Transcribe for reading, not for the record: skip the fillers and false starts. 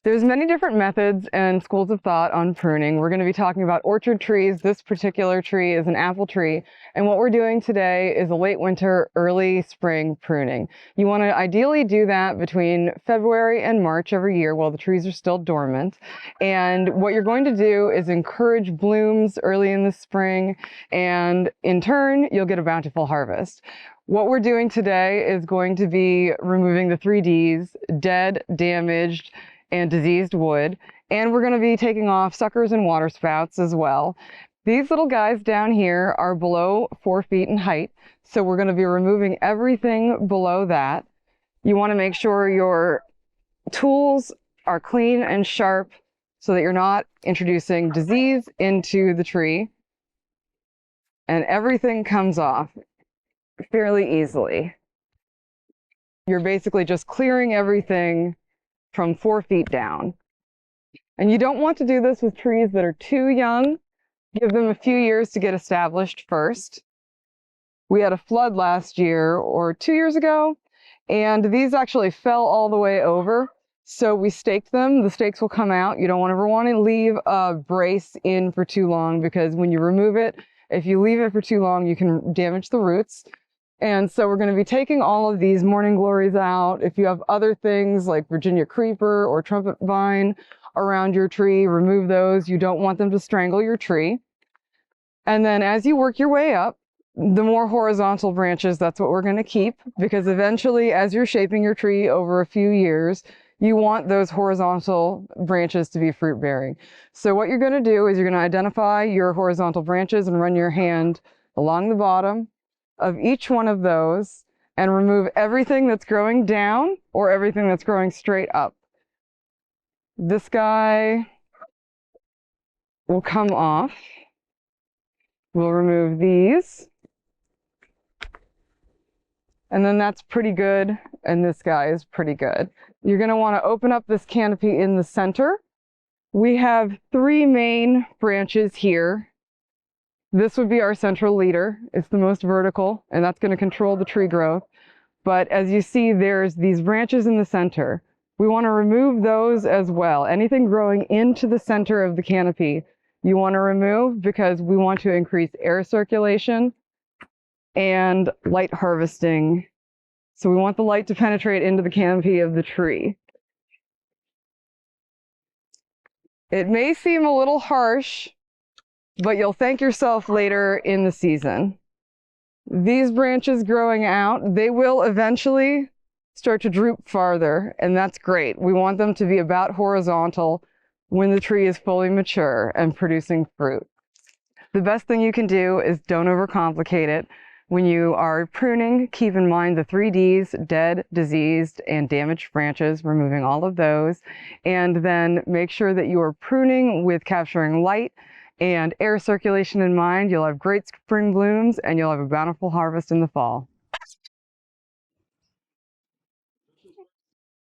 There's many different methods and schools of thought on pruning. We're going to be talking about orchard trees. This particular tree is an apple tree. And what we're doing today is a late winter, early spring pruning. You want to ideally do that between February and March every year while the trees are still dormant. And what you're going to do is encourage blooms early in the spring. And in turn, you'll get a bountiful harvest. What we're doing today is going to be removing the 3 Ds, dead, damaged, and diseased wood, and we're going to be taking off suckers and water spouts as well. These little guys down here are below 4 feet in height, so we're going to be removing everything below that. You want to make sure your tools are clean and sharp so that you're not introducing disease into the tree, and everything comes off fairly easily. You're basically just clearing everything from 4 feet down. And you don't want to do this with trees that are too young. Give them a few years to get established first. We had a flood last year or 2 years ago, and these actually fell all the way over. So we staked them. The stakes will come out. You don't ever want to leave a brace in for too long, because when you remove it, if you leave it for too long, you can damage the roots. And so we're going to be taking all of these morning glories out. If you have other things like Virginia creeper or trumpet vine around your tree, remove those. You don't want them to strangle your tree. And then as you work your way up, the more horizontal branches, that's what we're going to keep, because eventually as you're shaping your tree over a few years, you want those horizontal branches to be fruit bearing. So what you're going to do is you're going to identify your horizontal branches and run your hand along the bottom of each one of those and remove everything that's growing down or everything that's growing straight up. This guy will come off. We'll remove these. And then that's pretty good, and this guy is pretty good. You're going to want to open up this canopy in the center. We have 3 main branches here. This would be our central leader. It's the most vertical, and that's going to control the tree growth. But as you see, there's these branches in the center. We want to remove those as well. Anything growing into the center of the canopy, you want to remove, because we want to increase air circulation and light harvesting. So we want the light to penetrate into the canopy of the tree. It may seem a little harsh, but you'll thank yourself later in the season. These branches growing out, they will eventually start to droop farther, and that's great. We want them to be about horizontal when the tree is fully mature and producing fruit. The best thing you can do is don't overcomplicate it. When you are pruning, keep in mind the 3 Ds, dead, diseased, and damaged branches, removing all of those. And then make sure that you are pruning with capturing light and air circulation in mind. You'll have great spring blooms, and you'll have a bountiful harvest in the fall.